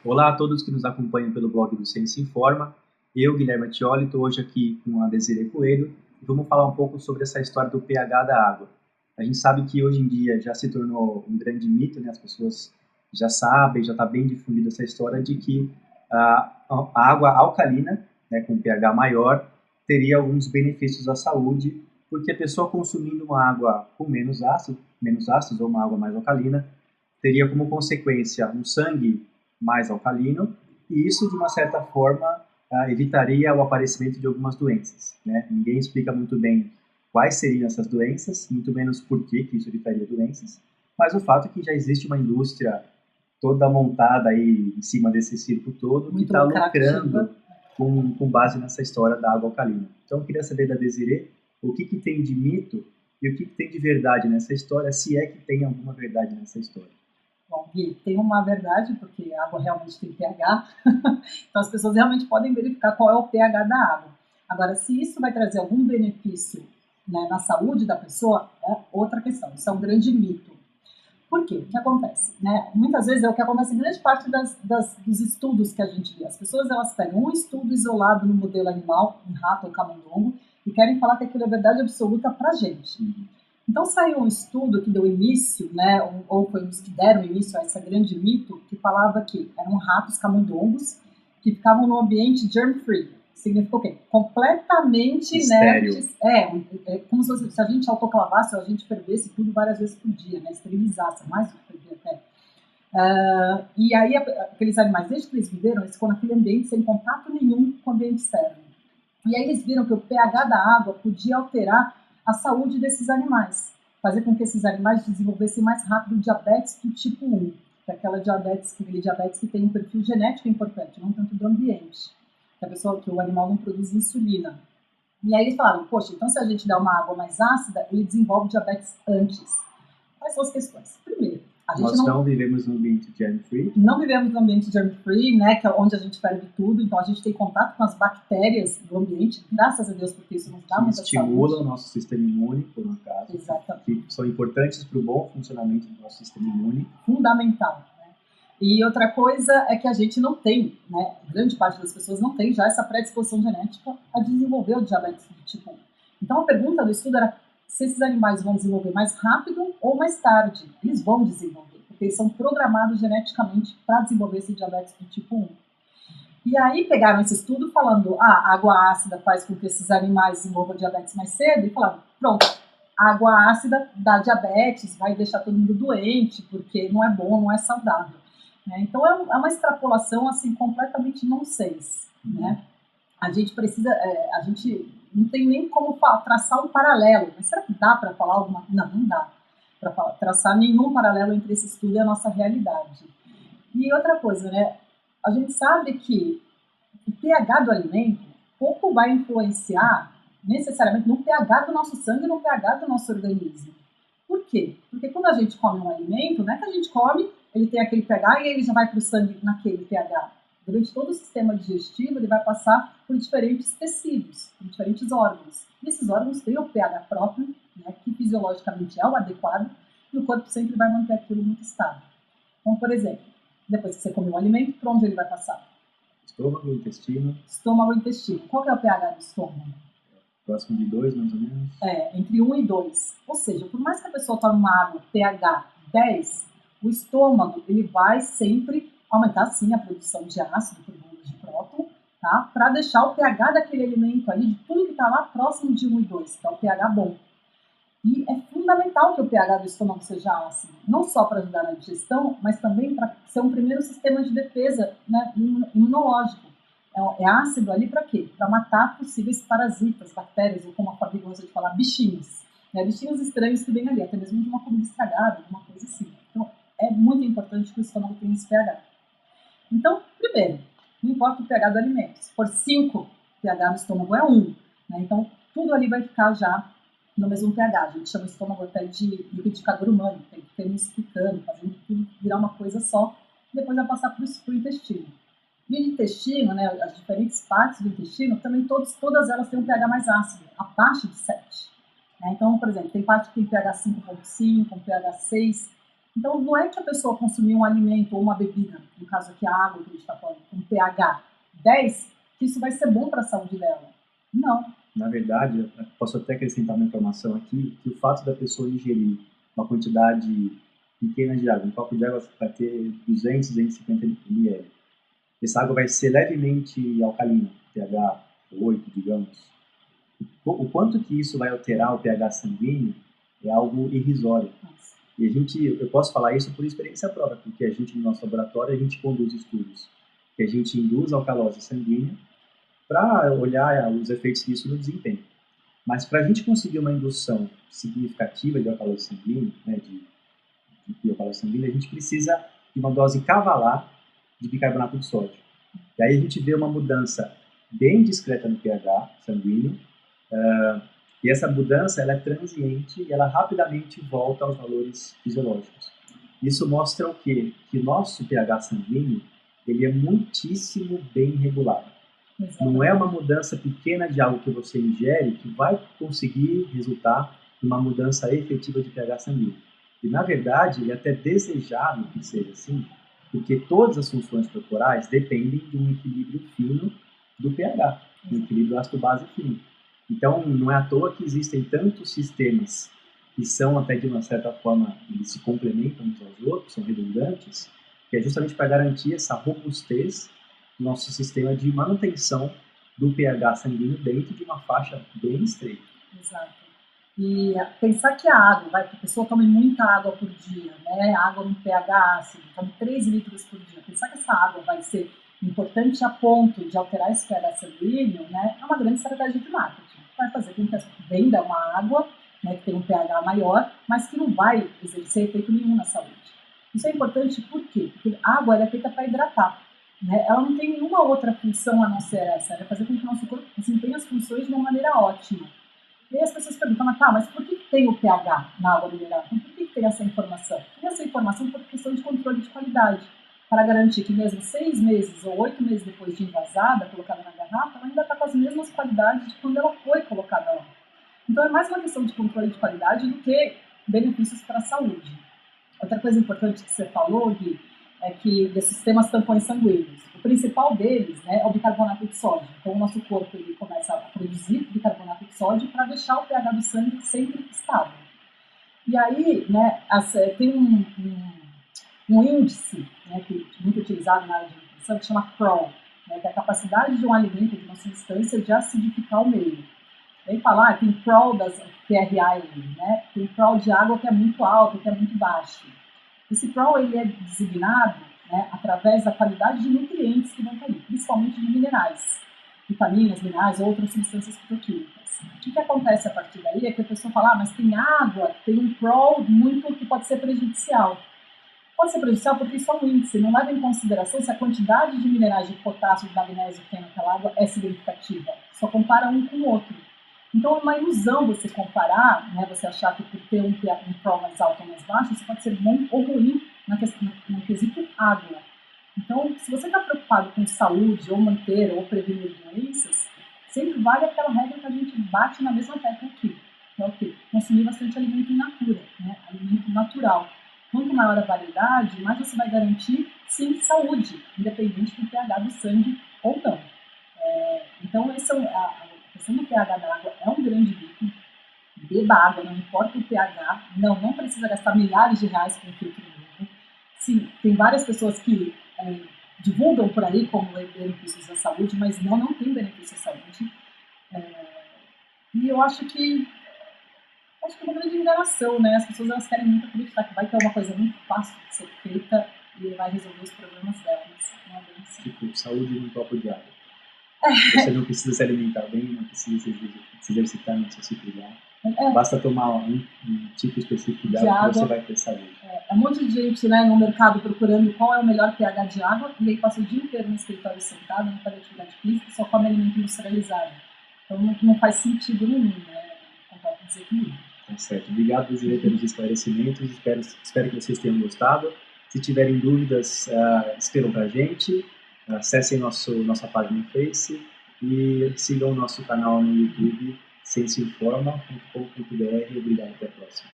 Olá a todos que nos acompanham pelo blog do Ciência Informa. Eu, Guilherme Atioli, estou hoje aqui com a Desirê Coelho e vamos falar um pouco sobre essa história do pH da água. A gente sabe que hoje em dia já se tornou um grande mito, né? As pessoas já sabem, já está bem difundida essa história de que a água alcalina, né, com pH maior, teria alguns benefícios à saúde, porque a pessoa consumindo uma água com menos ácidos ou uma água mais alcalina, teria como consequência um sangue mais alcalino, e isso, de uma certa forma, evitaria o aparecimento de algumas doenças, né? Ninguém explica muito bem quais seriam essas doenças, muito menos por que isso evitaria doenças, mas o fato é que já existe uma indústria toda montada aí em cima desse circo todo, que está lucrando com base nessa história da água alcalina. Então, eu queria saber da Desirê o que tem de mito e o que tem de verdade nessa história, se é que tem alguma verdade nessa história. Bom, Gui, tem uma verdade, porque a água realmente tem pH, então as pessoas realmente podem verificar qual é o pH da água. Agora, se isso vai trazer algum benefício, né, na saúde da pessoa, é outra questão. Isso é um grande mito. Por quê? O que acontece? Né? Muitas vezes é o que acontece em grande parte dos estudos que a gente vê. As pessoas elas pegam um estudo isolado no modelo animal, em rato ou camundongo, e querem falar que aquilo é verdade absoluta para a gente. Então saiu um estudo que deu início, né, ou foi um dos que deram início a esse grande mito, que falava que eram ratos camundongos que ficavam no ambiente germ-free. Significa o quê? Completamente inertes. É como se a gente autoclavasse ou a gente fervesse tudo várias vezes por dia, né? Esterilizasse, mais do que ferver até. E aí aqueles animais, desde que eles viveram, eles ficam naquele ambiente sem contato nenhum com o ambiente externo. E aí eles viram que o pH da água podia alterar a saúde desses animais, fazer com que esses animais desenvolvessem mais rápido diabetes do tipo 1, que é aquele diabetes que tem um perfil genético importante, não tanto do ambiente, que o animal não produz insulina. E aí eles falaram, poxa, então se a gente der uma água mais ácida, ele desenvolve diabetes antes. Quais são as questões? Primeiro, Nós não vivemos num ambiente germ-free. Não vivemos num ambiente germ-free, né, que é onde a gente ferve tudo, então a gente tem contato com as bactérias do ambiente, graças a Deus, porque isso nos dá muita saúde. Estimula o nosso sistema imune, por um caso. Exatamente. Que são importantes para o bom funcionamento do nosso sistema imune. Fundamental. Né? E outra coisa é que a gente não tem, né, grande parte das pessoas não tem já essa predisposição genética a desenvolver o diabetes do tipo 1. Então a pergunta do estudo era se esses animais vão desenvolver mais rápido ou mais tarde. Eles vão desenvolver, porque eles são programados geneticamente para desenvolver esse diabetes do tipo 1. E aí pegaram esse estudo falando, a água ácida faz com que esses animais desenvolvam diabetes mais cedo, e falaram, pronto, a água ácida dá diabetes, vai deixar todo mundo doente, porque não é bom, não é saudável. Né? Então é uma extrapolação assim completamente nonsense. Né? A gente precisa, a gente não tem nem como traçar um paralelo. Mas será que dá para falar alguma coisa? Não, não dá para traçar nenhum paralelo entre esse estudo e a nossa realidade. E outra coisa, né? A gente sabe que o pH do alimento pouco vai influenciar necessariamente no pH do nosso sangue e no pH do nosso organismo. Por quê? Porque quando a gente come um alimento, não é que a gente come, ele tem aquele pH e ele já vai para o sangue naquele pH. Durante todo o sistema digestivo, ele vai passar por diferentes tecidos, por diferentes órgãos. E esses órgãos têm o pH próprio, né, que fisiologicamente é o adequado, e o corpo sempre vai manter aquilo muito estável. Então, por exemplo, depois que você come um alimento, para onde ele vai passar? Estômago, intestino. Estômago e intestino. Qual que é o pH do estômago? Próximo de 2, mais ou menos. Entre 1 e 2. Ou seja, por mais que a pessoa tome uma água pH 10, o estômago ele vai sempre aumentar, sim, a produção de ácido por volume de próton, tá? Para deixar o pH daquele alimento ali, de tudo que está lá, próximo de 1 e 2, que é o pH bom. E é fundamental que o pH do estômago seja ácido, não só para ajudar na digestão, mas também para ser um primeiro sistema de defesa, né, imunológico. É ácido ali para quê? Para matar possíveis parasitas, bactérias, ou como a Fabi gosta de falar, bichinhos. Né, bichinhos estranhos que vêm ali, até mesmo de uma comida estragada, alguma coisa assim. Então, é muito importante que o estômago tenha esse pH. Então, primeiro, não importa o pH do alimento. Se for 5, o pH do estômago é 1. Né, então, tudo ali vai ficar já no mesmo pH. A gente chama o estômago até de liquidificador humano, tem que ter explicando, fazendo tudo virar uma coisa só, e depois vai passar para o intestino. E o intestino, né, as diferentes partes do intestino, também todas elas têm um pH mais ácido, abaixo de 7. Né? Então, por exemplo, tem parte que tem pH 5.5, um pH 6. Então, não é que a pessoa consumir um alimento ou uma bebida, no caso aqui a água que a gente está falando, com pH 10, que isso vai ser bom para a saúde dela. Não. Na verdade, eu posso até acrescentar uma informação aqui, que o fato da pessoa ingerir uma quantidade pequena de água, um copo de água vai ter 200, 250 ml. Essa água vai ser levemente alcalina, pH 8, digamos. O quanto que isso vai alterar o pH sanguíneo é algo irrisório. Nossa. E eu posso falar isso por experiência própria, porque a gente, no nosso laboratório, a gente conduz estudos que a gente induz alcalose sanguínea para olhar os efeitos disso no desempenho. Mas para a gente conseguir uma indução significativa de alcalose sanguínea, né, de alcalose sanguínea, a gente precisa de uma dose cavalar de bicarbonato de sódio. E aí a gente vê uma mudança bem discreta no pH sanguíneo, e essa mudança ela é transiente e ela rapidamente volta aos valores fisiológicos. Isso mostra o quê? Que o nosso pH sanguíneo ele é muitíssimo bem regulado. Não é uma mudança pequena de algo que você ingere que vai conseguir resultar em uma mudança efetiva de pH sanguíneo. E, na verdade, é até desejável que seja assim, porque todas as funções corporais dependem de um equilíbrio fino do pH, um equilíbrio ácido-base fino. Então, não é à toa que existem tantos sistemas que são até de uma certa forma, eles se complementam uns aos outros, são redundantes, que é justamente para garantir essa robustez do nosso sistema de manutenção do pH sanguíneo dentro de uma faixa bem estreita. Exato. E pensar que a água, que a pessoa tome muita água por dia, né? Água no pH ácido, tome 3 litros por dia. Pensar que essa água vai ser importante a ponto de alterar esse pH sanguíneo, né? É uma grande estratégia de marketing. Vai fazer com que a venda uma água, né, que tem um pH maior, mas que não vai exercer efeito nenhum na saúde. Isso é importante por quê? Porque a água é feita para hidratar. Né? Ela não tem nenhuma outra função a não ser essa. Ela vai fazer com que o nosso corpo desempenhe as funções de uma maneira ótima. E aí as pessoas perguntam, mas por que tem o pH na água mineral? Então, por que tem essa informação? Tem essa informação por questão de controle de qualidade, para garantir que mesmo 6 meses ou 8 meses depois de envasada, colocada na garrafa, ela ainda está com as mesmas qualidades de quando ela foi colocada lá. Então, é mais uma questão de controle de qualidade do que benefícios para a saúde. Outra coisa importante que você falou, Gui, é que desses sistemas tampões sanguíneos, o principal deles, né, é o bicarbonato de sódio. Então, o nosso corpo ele começa a produzir bicarbonato de sódio para deixar o pH do sangue sempre estável. E aí, né, tem um índice, né, que é muito utilizado na área de nutrição, que chama PRO, né, que é a capacidade de um alimento, de uma substância, de acidificar o meio. Aí falar, tem PRO das PRI, né, tem PRO de água que é muito alto, que é muito baixo. Esse PRO ele é designado, né, através da qualidade de nutrientes que vão estar ali, principalmente de minerais, vitaminas, minerais ou outras substâncias fitoquímicas. O que acontece a partir daí é que a pessoa fala, mas tem água, tem um PRO muito que pode ser prejudicial. Pode ser prejudicial porque isso é um índice, não leva em consideração se a quantidade de minerais de potássio e de magnésio que tem naquela água é significativa. Só compara um com o outro. Então, é uma ilusão você comparar, né, você achar que por ter um PRO mais alto ou mais baixo, isso pode ser bom ou ruim no quesito água. Então, se você está preocupado com saúde, ou manter, ou prevenir doenças, sempre vale aquela regra que a gente bate na mesma tecla aqui, que é o quê? Consumir bastante alimento in natura, né? Alimento natural. Quanto maior a variedade, mais você vai garantir, sim, saúde, independente do pH do sangue ou não. Então, esse é a questão do pH da água é um grande mito. Beba água, não importa o pH. Não precisa gastar milhares de reais com um filtro novo. Sim, tem várias pessoas que divulgam por aí como benefícios da saúde, mas não tem benefício à saúde. E eu acho que é uma grande enganação, né? As pessoas elas querem muito acreditar que vai ter uma coisa muito fácil de ser feita e vai resolver os problemas delas. Não é bem assim. Tipo, saúde num copo de água. Você não precisa se alimentar bem, não precisa se exercitar, não precisa se cuidar. Basta tomar um tipo específico de água que você vai ter saúde. Um monte de gente, né, no mercado procurando qual é o melhor pH de água e aí passa o dia inteiro no escritório sentado, não faz atividade física, só come alimento industrializado. Então não faz sentido nenhum, né? Concordo com desequilíbrio. Tá certo. Obrigado, Desirê, pelos esclarecimentos. Espero que vocês tenham gostado. Se tiverem dúvidas, escrevam para a gente. Acessem nossa página no Face e sigam o nosso canal no YouTube, cienciainforma.com.br. Obrigado, até a próxima.